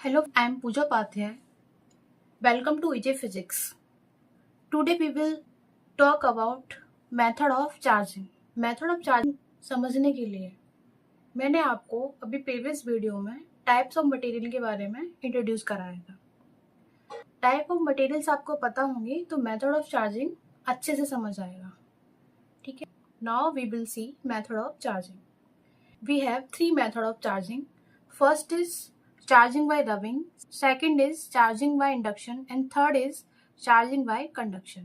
Hello, I am Pooja Pathya. Welcome to EJ Physics. Today we will talk about method of charging. Method of charging समझने के लिए मैंने आपको अभी previous video में types of material के बारे में इंट्रोड्यूस कराया था। टाइप ऑफ मटेरियल्स आपको पता होंगे तो मेथड ऑफ चार्जिंग अच्छे से समझ आएगा। ठीक है, now we will see method of charging. We have three methods of charging. First is charging by rubbing, second is charging by induction, and third is charging by conduction.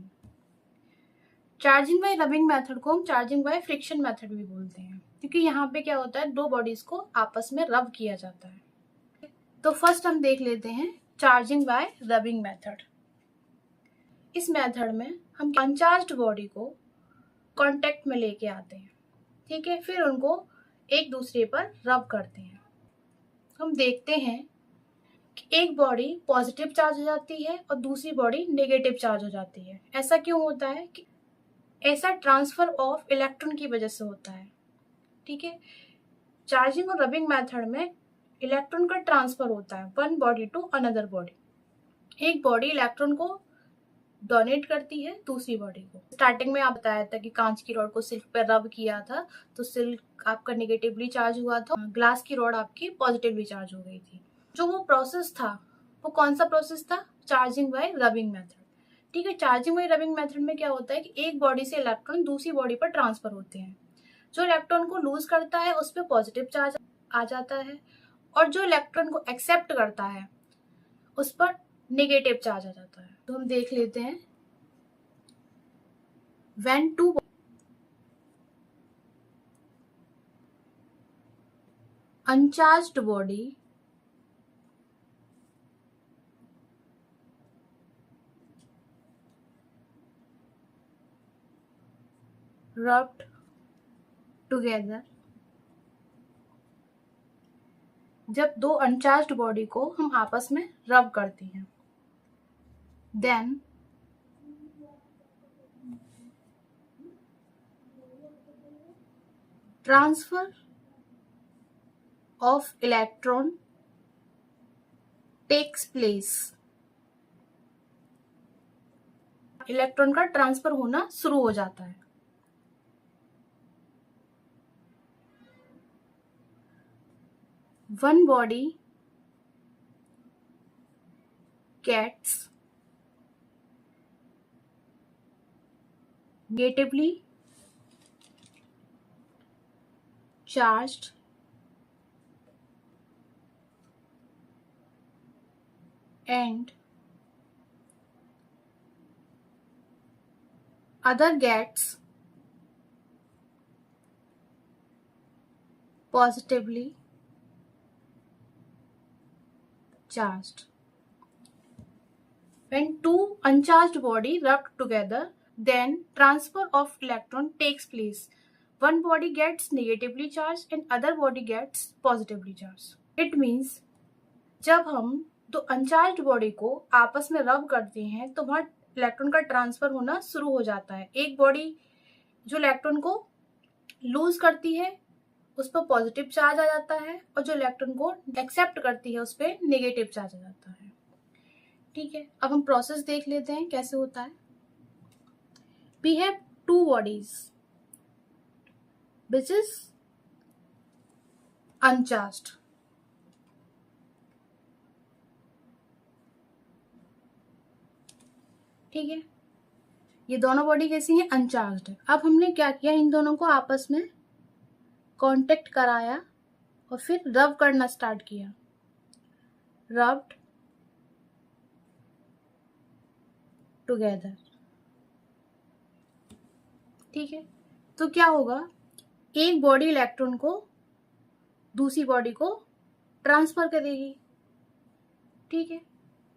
Charging by rubbing method को हम charging by friction method भी बोलते हैं, क्योंकि यहाँ पे क्या होता है, दो बॉडीज को आपस में रब किया जाता है. तो फर्स्ट हम देख लेते हैं चार्जिंग बाय रबिंग मेथड. इस मेथड में हम अनचार्ज्ड बॉडी को कांटेक्ट में लेके आते हैं. ठीक है, फिर उनको एक दूसरे पर रब करते हैं. हम देखते हैं कि एक बॉडी पॉजिटिव चार्ज हो जाती है और दूसरी बॉडी नेगेटिव चार्ज हो जाती है. ऐसा क्यों होता है? कि ऐसा ट्रांसफर ऑफ इलेक्ट्रॉन की वजह से होता है. ठीक है, चार्जिंग और रबिंग मेथड में इलेक्ट्रॉन का ट्रांसफर होता है one body to another body. एक बॉडी इलेक्ट्रॉन को डोनेट करती है दूसरी बॉडी को. स्टार्टिंग में आप बताया था कि कांच की रॉड को सिल्क पर रब किया था तो सिल्क आपका नेगेटिवली चार्ज हुआ था, ग्लास की रॉड आपकी पॉजिटिवली चार्ज हो गई थी. जो वो प्रोसेस था वो कौन सा प्रोसेस था? Charging by rubbing method. ठीक है, चार्जिंग बाय रबिंग मेथड में क्या होता है कि एक बॉडी से इलेक्ट्रॉन दूसरी बॉडी पर ट्रांसफर होते हैं. जो इलेक्ट्रॉन को लूज करता है उस पर पॉजिटिव चार्ज आ जाता है और जो इलेक्ट्रॉन को एक्सेप्ट करता है उस पर नेगेटिव चार्ज आ जाता है. तो हम देख लेते हैं. when two uncharged body rubbed together, जब दो अनचार्ज्ड बॉडी को हम आपस में रब करते हैं, then transfer of electron takes place. Electron का ट्रांसफर होना शुरू हो जाता है. One body gets negatively charged and other gets positively charged. When two uncharged body rubbed together, then transfer of electron takes place. One body gets negatively charged and other body gets positively charged. It means जब हम दो uncharged body को आपस में रब करते हैं तो वहां इलेक्ट्रॉन का ट्रांसफर होना शुरू हो जाता है. एक बॉडी जो इलेक्ट्रॉन को लूज करती है उस पर पॉजिटिव चार्ज आ जाता है और जो इलेक्ट्रॉन को एक्सेप्ट करती है उस पर नेगेटिव चार्ज आ जाता है. ठीक है, अब हम प्रोसेस देख लेते हैं कैसे होता है. We have two bodies which is uncharged. ठीक है, ये दोनों बॉडी कैसी हैं? अनचार्ज्ड है. अब हमने क्या किया, इन दोनों को आपस में कांटेक्ट कराया और फिर रब करना स्टार्ट किया. Rubbed together. ठीक है, तो क्या होगा, एक बॉडी इलेक्ट्रॉन को दूसरी बॉडी को ट्रांसफर करेगी. ठीक है,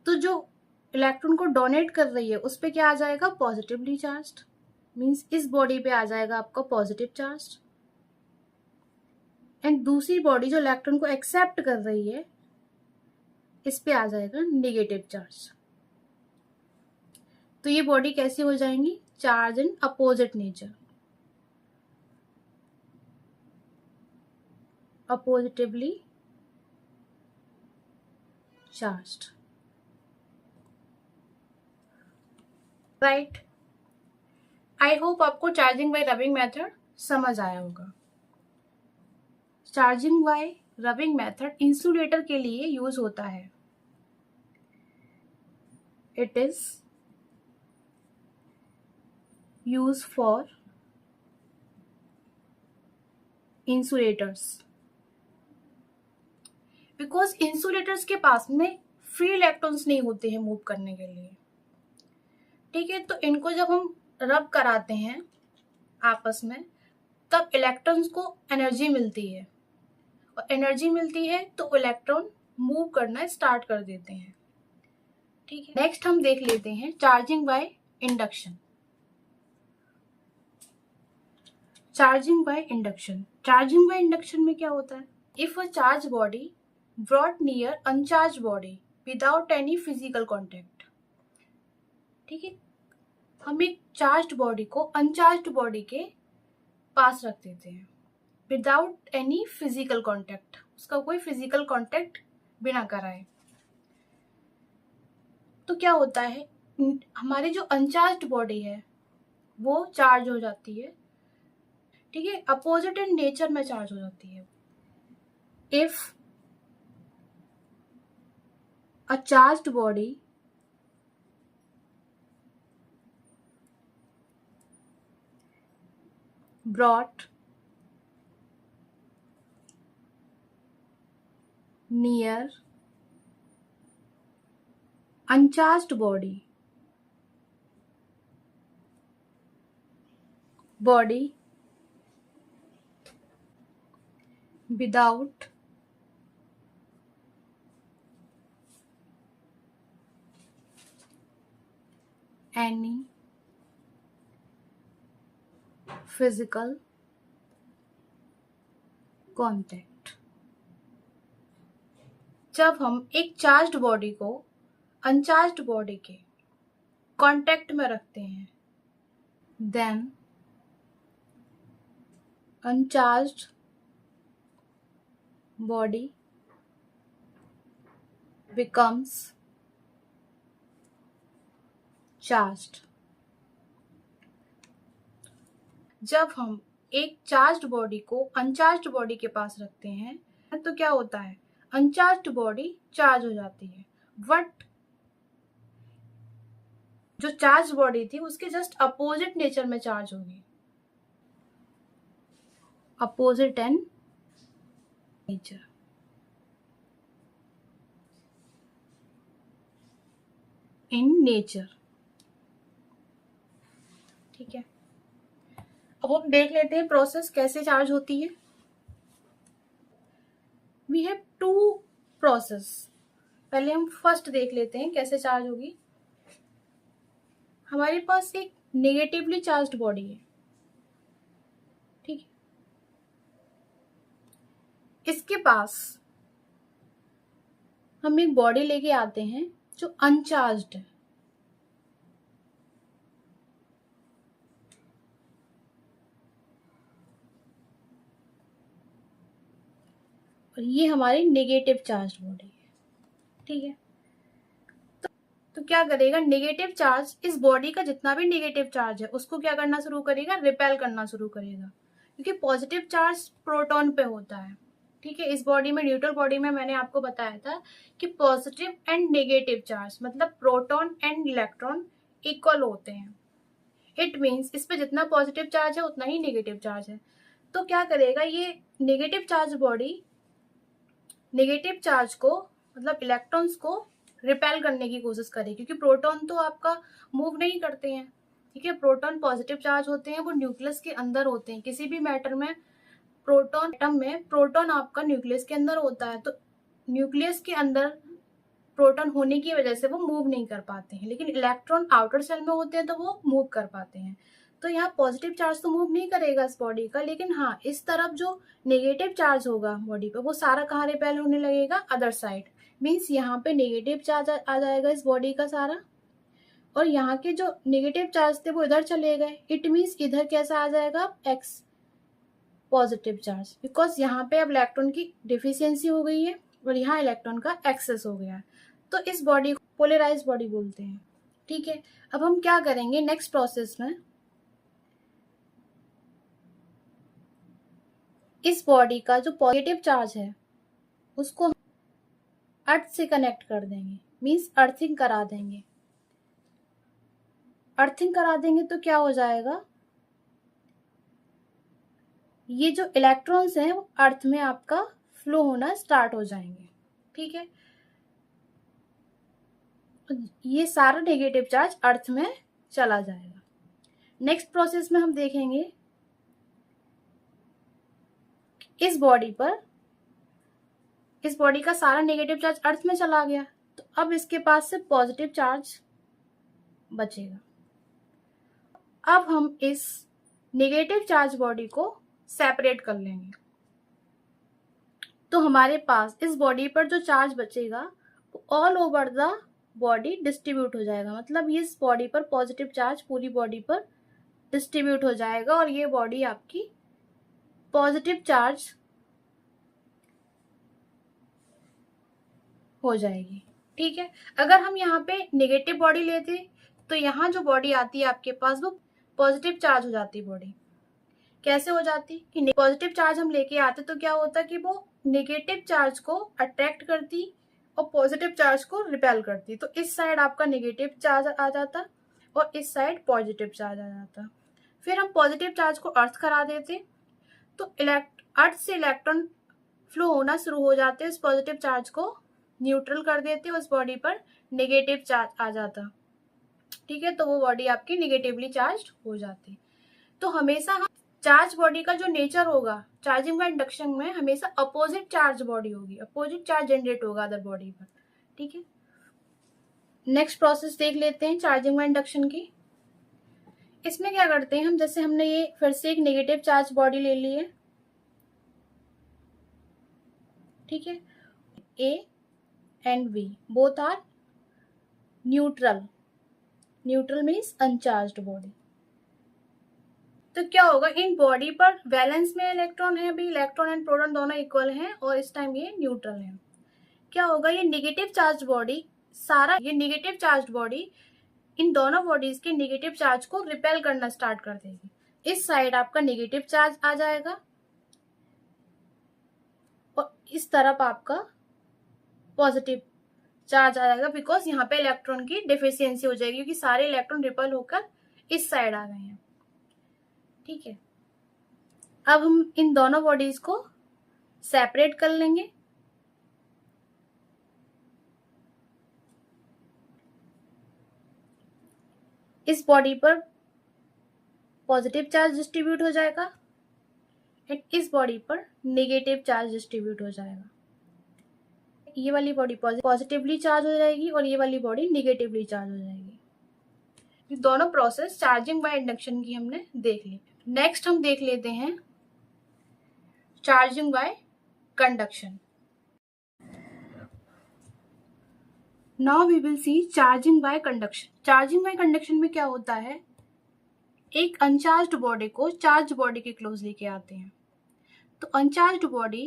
तो जो इलेक्ट्रॉन को डोनेट कर रही है उस पे क्या आ जाएगा? Positively charged. मींस इस बॉडी पे आ जाएगा आपका पॉजिटिव चार्ज एंड दूसरी बॉडी जो इलेक्ट्रॉन को एक्सेप्ट कर रही है इस पे आ जाएगा नेगेटिव चार्ज. तो ये बॉडी कैसी हो जाएंगी? Charge in opposite nature. Oppositely charged, right. I hope आपको चार्जिंग बाय रबिंग मेथड समझ आया होगा। Charging by rubbing method insulator के लिए यूज होता है। It is use for insulators, because insulators के पास में फ्री इलेक्ट्रॉन्स नहीं होते हैं मूव करने के लिए, ठीक है। तो इनको जब हम रब कराते हैं आपस में, तब इलेक्ट्रॉन्स को एनर्जी मिलती है, और एनर्जी मिलती है तो इलेक्ट्रॉन मूव करना स्टार्ट कर देते हैं, ठीक है। नेक्स्ट हम देख लेते हैं charging by induction. Charging by induction, charging by induction में क्या होता है? If a charge body brought near uncharged body without any physical contact, ठीक है। हम एक चार्ज्ड बॉडी को अनचार्ज्ड बॉडी के पास रख देते हैं विदाउट एनी फिजिकल कॉन्टेक्ट, उसका कोई फिजिकल कॉन्टेक्ट बिना कराए। तो क्या होता है, हमारी जो अनचार्ज्ड बॉडी है वो चार्ज हो जाती है, ठीक है, अपोजिट इन नेचर में चार्ज हो जाती है। If a charged body brought near uncharged body without any physical contact। जब हम एक चार्ज्ड बॉडी को अनचार्ज्ड बॉडी के कांटेक्ट में रखते हैं, then uncharged body becomes charged. जब हम एक चार्ज्ड बॉडी को अनचार्ज्ड बॉडी के पास रखते हैं तो क्या होता है, अनचार्ज्ड बॉडी चार्ज हो जाती है, बट जो चार्ज बॉडी थी उसके जस्ट अपोजिट नेचर में चार्ज होगी, opposite and nature. In nature, ठीक है। अब हम देख लेते हैं प्रोसेस कैसे चार्ज होती है। वी हैव टू प्रोसेस, पहले हम फर्स्ट देख लेते हैं कैसे चार्ज होगी। हमारे पास एक नेगेटिवली चार्ज्ड बॉडी है, ठीक है, इसके पास हम एक बॉडी लेके आते हैं जो अनचार्ज्ड है, और ये हमारी नेगेटिव चार्ज बॉडी है, ठीक है। तो क्या करेगा, नेगेटिव चार्ज इस बॉडी का जितना भी नेगेटिव चार्ज है उसको क्या करना शुरू करेगा, रिपेल करना शुरू करेगा, क्योंकि पॉजिटिव चार्ज प्रोटॉन पे होता है, ठीक है। इस बॉडी में, न्यूट्रल बॉडी में मैंने आपको बताया था कि पॉजिटिव एंड नेगेटिव चार्ज मतलब प्रोटॉन एंड इलेक्ट्रॉन इक्वल होते हैं। इट मीन्स इस पे जितना पॉजिटिव चार्ज है उतना ही नेगेटिव चार्ज है। तो क्या करेगा, ये negative charge body negative charge को मतलब इलेक्ट्रॉन्स को रिपेल करने की कोशिश करेगी, क्योंकि प्रोटॉन तो आपका मूव नहीं करते हैं, ठीक है। प्रोटॉन पॉजिटिव चार्ज होते हैं, वो न्यूक्लियस के अंदर होते हैं। किसी भी मैटर में प्रोटॉन एटम में प्रोटॉन आपका न्यूक्लियस के अंदर होता है, तो न्यूक्लियस के अंदर प्रोटॉन होने की वजह से वो मूव नहीं कर पाते हैं, लेकिन इलेक्ट्रॉन आउटर सेल में होते हैं तो वो मूव कर पाते हैं। तो यहाँ पॉजिटिव चार्ज तो मूव नहीं करेगा इस बॉडी का, लेकिन हाँ इस तरफ जो नेगेटिव चार्ज होगा बॉडी पे वो सारा कहाँ रिपेल होने लगेगा, अदर साइड। मीन्स यहाँ पे नेगेटिव चार्ज आ जाएगा इस बॉडी का सारा, और यहाँ के जो नेगेटिव चार्ज थे वो इधर चले गए। इट मीन्स इधर कैसा आ जाएगा, एक्स पॉजिटिव चार्ज, बिकॉज यहाँ पे अब इलेक्ट्रॉन की डिफिशियंसी हो गई है, और यहाँ इलेक्ट्रॉन का एक्सेस हो गया है, तो इस बॉडी को पोलराइज बॉडी बोलते हैं। ठीक है, अब हम क्या करेंगे नेक्स्ट प्रोसेस में, इस बॉडी का जो पॉजिटिव चार्ज है उसको अर्थ से कनेक्ट कर देंगे, मीन्स अर्थिंग करा देंगे। अर्थिंग करा देंगे तो क्या हो जाएगा, ये जो इलेक्ट्रॉन्स हैं वो अर्थ में आपका फ्लो होना स्टार्ट हो जाएंगे। ठीक है, ये सारा नेगेटिव चार्ज अर्थ में चला जाएगा। नेक्स्ट प्रोसेस में हम देखेंगे इस बॉडी पर, इस बॉडी का सारा नेगेटिव चार्ज अर्थ में चला गया, तो अब इसके पास से पॉजिटिव चार्ज बचेगा। अब हम इस नेगेटिव चार्ज बॉडी को सेपरेट कर लेंगे, तो हमारे पास इस बॉडी पर जो चार्ज बचेगा वो all over the body distribute हो जाएगा। मतलब ये इस बॉडी पर पॉजिटिव चार्ज पूरी बॉडी पर डिस्ट्रीब्यूट हो जाएगा और ये बॉडी आपकी पॉजिटिव चार्ज हो जाएगी। ठीक है, अगर हम यहाँ पे नेगेटिव बॉडी लेते तो यहाँ जो बॉडी आती है आपके पास वो पॉजिटिव चार्ज हो जाती बॉडी। कैसे हो जाती कि पॉजिटिव चार्ज हम लेके आते तो क्या होता कि वो नेगेटिव चार्ज को अट्रैक्ट करती और पॉजिटिव चार्ज को रिपेल करती। तो इस साइड आपका नेगेटिव चार्ज आ जाता और इस साइड पॉजिटिव चार्ज आ जाता। फिर हम पॉजिटिव चार्ज को अर्थ करा देते तो अर्थ से इलेक्ट्रॉन फ्लो होना शुरू हो जाते, इस पॉजिटिव चार्ज को न्यूट्रल कर देते, उस बॉडी पर नेगेटिव चार्ज आ जाता। ठीक है, तो वो बॉडी आपकी नेगेटिवली चार्ज हो जाती। तो हमेशा हम चार्ज बॉडी का जो नेचर होगा चार्जिंग व इंडक्शन में हमेशा अपोजिट चार्ज बॉडी होगी, अपोजिट चार्ज जनरेट होगा अदर बॉडी पर। ठीक है, नेक्स्ट प्रोसेस देख लेते हैं चार्जिंग व इंडक्शन की। इसमें क्या करते हैं हम, जैसे हमने ये फिर से एक नेगेटिव चार्ज बॉडी ले ली है। ठीक है, A and B both are neutral, neutral means uncharged body. तो क्या होगा, इन बॉडी पर वैलेंस में इलेक्ट्रॉन है, अभी इलेक्ट्रॉन एंड प्रोटॉन दोनों इक्वल हैं और इस टाइम ये न्यूट्रल है। क्या होगा, ये नेगेटिव चार्ज बॉडी, सारा ये नेगेटिव चार्ज बॉडी इन दोनों बॉडीज के नेगेटिव चार्ज को रिपेल करना स्टार्ट कर देगी। इस साइड आपका नेगेटिव चार्ज आ जाएगा और इस तरफ आपका पॉजिटिव चार्ज आ जाएगा, बिकॉज यहाँ पे इलेक्ट्रॉन की डिफिशियंसी हो जाएगी क्योंकि सारे इलेक्ट्रॉन रिपेल होकर इस साइड आ गए हैं। ठीक है, अब हम इन दोनों बॉडीज को सेपरेट कर लेंगे। इस बॉडी पर पॉजिटिव चार्ज डिस्ट्रीब्यूट हो जाएगा एंड इस बॉडी पर नेगेटिव चार्ज डिस्ट्रीब्यूट हो जाएगा। ये वाली बॉडी पॉजिटिवली चार्ज हो जाएगी और ये वाली बॉडी नेगेटिवली चार्ज हो जाएगी। ये दोनों प्रोसेस चार्जिंग बाय इंडक्शन की हमने देख ली। नेक्स्ट हम देख लेते हैं charging by conduction. Now we will see charging by conduction. Charging by conduction में क्या होता है, एक अनचार्ज्ड बॉडी को चार्ज बॉडी के क्लोज लेके आते हैं तो अनचार्ज्ड बॉडी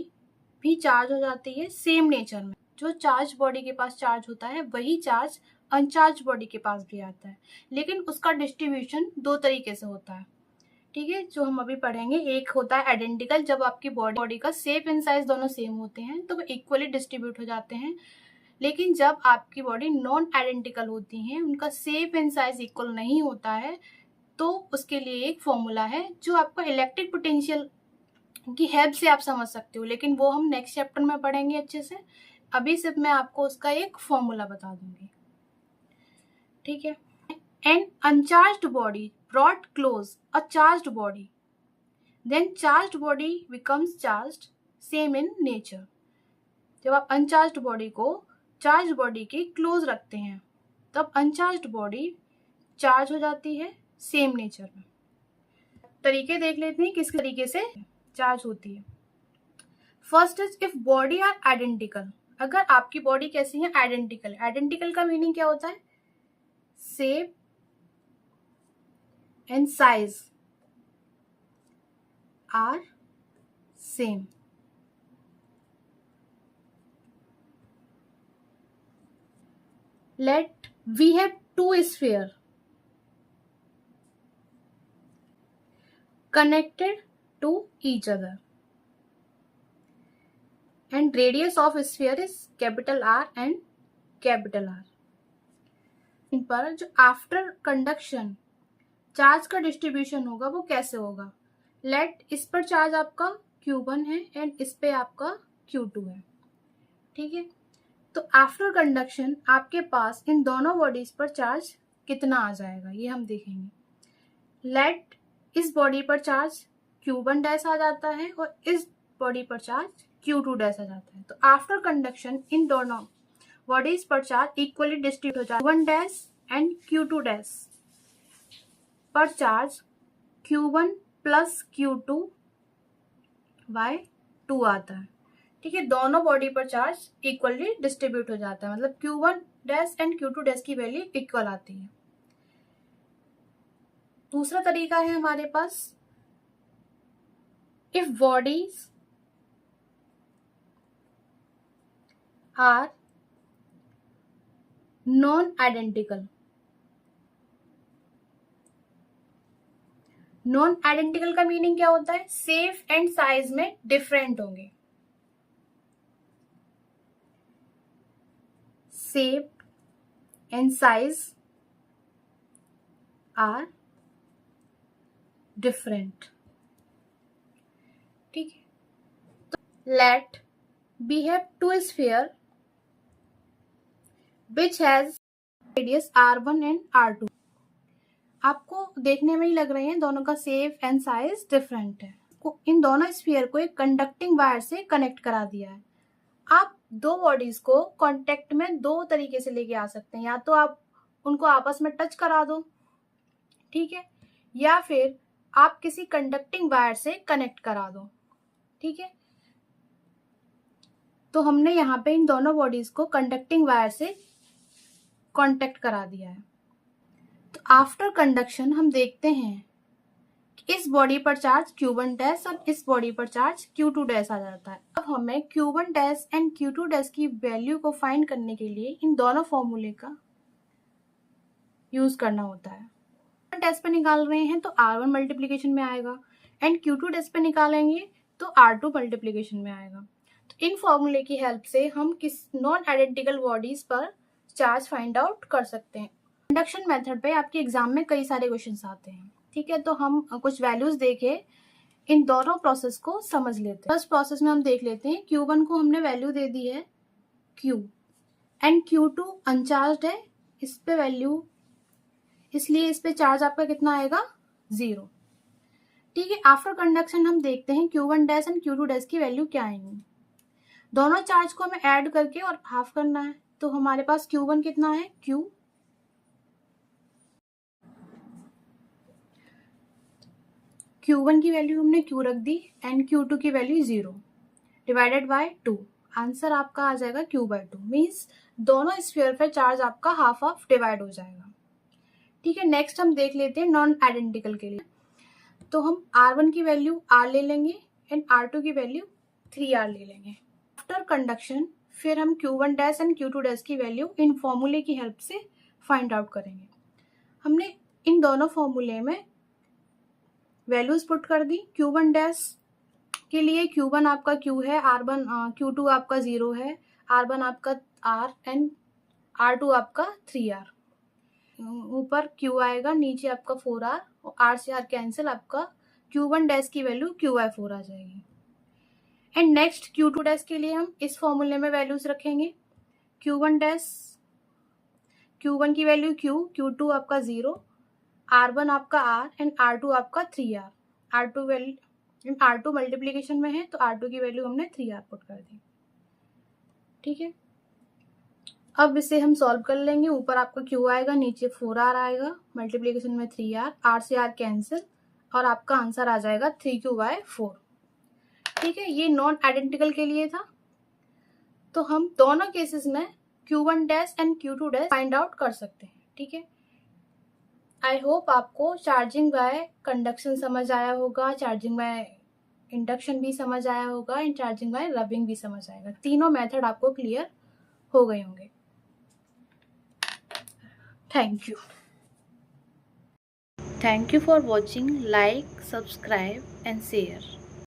भी चार्ज हो जाती है सेम नेचर में। जो चार्ज बॉडी के पास चार्ज होता है वही चार्ज अनचार्ज बॉडी के पास भी आता है, लेकिन उसका डिस्ट्रीब्यूशन दो तरीके से होता है। ठीक है, जो हम अभी पढ़ेंगे, एक होता है आइडेंटिकल, जब आपकी बॉडी का शेप एंड साइज दोनों सेम होते हैं तो वो इक्वली डिस्ट्रीब्यूट हो जाते हैं। लेकिन जब आपकी बॉडी नॉन आइडेंटिकल होती हैं, उनका शेप एंड साइज इक्वल नहीं होता है, तो उसके लिए एक फॉर्मूला है जो आपको इलेक्ट्रिक पोटेंशियल की हेल्प से आप समझ सकते हो, लेकिन वो हम नेक्स्ट चैप्टर में पढ़ेंगे अच्छे से। अभी सिर्फ मैं आपको उसका एक फॉर्मूला बता दूंगी। ठीक है, an uncharged body brought close a charged body, then charged body becomes charged same in nature. जब आप अनचार्ज्ड बॉडी को चार्ज बॉडी के क्लोज रखते हैं तब अनचार्ज्ड बॉडी चार्ज हो जाती है सेम नेचर में। तरीके देख लेते हैं किस तरीके से चार्ज होती है। First is if body are identical. अगर आपकी बॉडी कैसी है, आइडेंटिकल। आइडेंटिकल का मीनिंग क्या होता है, shape and size are same. Let we have two spheres connected to each other and radius of sphere is capital R and capital R. इन पर जो आफ्टर कंडक्शन चार्ज का distribution होगा वो कैसे होगा? लेट इस पर चार्ज आपका Q1 है एंड इस पे आपका Q2 है, ठीक है। तो आफ्टर कंडक्शन आपके पास इन दोनों बॉडीज पर चार्ज कितना आ जाएगा ये हम देखेंगे। लेट इस बॉडी पर चार्ज Q1 डैश आ जाता है और इस बॉडी पर चार्ज Q2 डैश आ जाता है। तो आफ्टर कंडक्शन इन दोनों बॉडीज पर चार्ज इक्वली डिस्ट्रीब्यूट हो जाता है। Q1 dash and Q2 dash पर charge Q1 plus Q2 by 2 आता है, ठीक है। दोनों बॉडी पर चार्ज इक्वली डिस्ट्रीब्यूट हो जाता है, मतलब Q1 dash and Q2 dash की वैल्यू इक्वल आती है। दूसरा तरीका है हमारे पास, if bodies are non identical. Non identical का मीनिंग क्या होता है? शेप एंड साइज में डिफरेंट होंगे। Shape and size are different, ठीक है। तो let be have two sphere which has radius R1 and R2। आपको देखने में ही लग रहे हैं दोनों का शेप एंड साइज डिफरेंट है। इन दोनों स्फीयर को एक कंडक्टिंग वायर से कनेक्ट करा दिया है। आप दो बॉडीज को कांटेक्ट में दो तरीके से लेके आ सकते हैं, या तो आप उनको आपस में टच करा दो, ठीक है, या फिर आप किसी कंडक्टिंग वायर से कनेक्ट करा दो, ठीक है। तो हमने यहाँ पे इन दोनों बॉडीज को कंडक्टिंग वायर से कांटेक्ट करा दिया है। तो आफ्टर कंडक्शन हम देखते हैं कि इस बॉडी पर चार्ज Q1 डैश और इस बॉडी पर चार्ज Q2 डैश आ जाता है। अब हमें Q1 dash and Q2 dash की वैल्यू को फाइंड करने के लिए इन दोनों फॉर्मूले का यूज करना होता है। डैश पे निकाल रहे हैं तो R1 मल्टीप्लीकेशन में आएगा एंड Q2 डैश पे निकालेंगे तो R2 मल्टीप्लीकेशन में आएगा। तो इन फॉर्मूले की हेल्प से हम किस नॉन आइडेंटिकल बॉडीज पर चार्ज फाइंड आउट कर सकते हैं। इंडक्शन मेथड पे आपके एग्जाम में कई सारे क्वेश्चंस आते हैं, ठीक है। तो हम कुछ वैल्यूज देके इन दोनों प्रोसेस को समझ लेते हैं। फर्स्ट प्रोसेस में हम देख लेते हैं, Q1 को हमने वैल्यू दे दी है Q एंड Q2 अनचार्ज है, इस पे वैल्यू, इसलिए इस पे चार्ज आपका कितना आएगा 0, ठीक है। आफ्टर कंडक्शन हम देखते हैं Q1 dash and Q2 dash की वैल्यू क्या आएंगी। दोनों चार्ज को हमें ऐड करके और हाफ करना है, तो हमारे पास Q1 कितना है Q1 की वैल्यू हमने Q रख दी एंड Q2 की वैल्यू 0 डिवाइडेड बाय 2। आंसर आपका आ जाएगा Q/2, मीन्स दोनों स्फीयर पे चार्ज आपका हाफ हाफ डिवाइड हो जाएगा, ठीक है। नेक्स्ट हम देख लेते हैं नॉन आइडेंटिकल के लिए। तो हम R1 की वैल्यू R ले लेंगे एंड R2 की वैल्यू 3R ले लेंगे। आफ्टर कंडक्शन फिर हम Q1 dash and Q2 dash की वैल्यू इन फॉर्मूले की हेल्प से फाइंड आउट करेंगे। हमने इन दोनों फॉर्मूले में वैल्यूज पुट कर दी। Q1 डैश के लिए Q1 आपका Q है, Q2 आपका 0 है, R1 आपका R एंड R2 आपका 3R। ऊपर Q आएगा, नीचे आपका 4R और R से R कैंसिल, आपका Q1 डैश की वैल्यू Q/4 आ जाएगी। एंड नेक्स्ट Q2 डैश के लिए हम इस फॉर्मूले में वैल्यूज रखेंगे। Q1 डैश, Q1 की वैल्यू Q, Q2 आपका 0, R1 आपका R एंड R2 आपका 3R। R2 value R2 multiplication में है तो R2 की वैल्यू हमने 3R पुट कर दी, ठीक है। अब इसे हम सॉल्व कर लेंगे। ऊपर आपका Q आएगा, नीचे 4R आएगा, मल्टीप्लीकेशन में 3R, R से R कैंसिल और आपका आंसर आ जाएगा 3Q/4, ठीक है। ये नॉन आइडेंटिकल के लिए था। तो हम दोनों केसेस में Q1 dash and Q2 dash find out कर सकते हैं, ठीक है। आई होप आपको चार्जिंग बाय कंडक्शन समझ आया होगा, चार्जिंग बाय इंडक्शन भी समझ आया होगा एंड चार्जिंग बाय रबिंग भी समझ आएगा। तीनों मेथड आपको क्लियर हो गए होंगे। Thank you. Thank you for watching. Like, subscribe and share.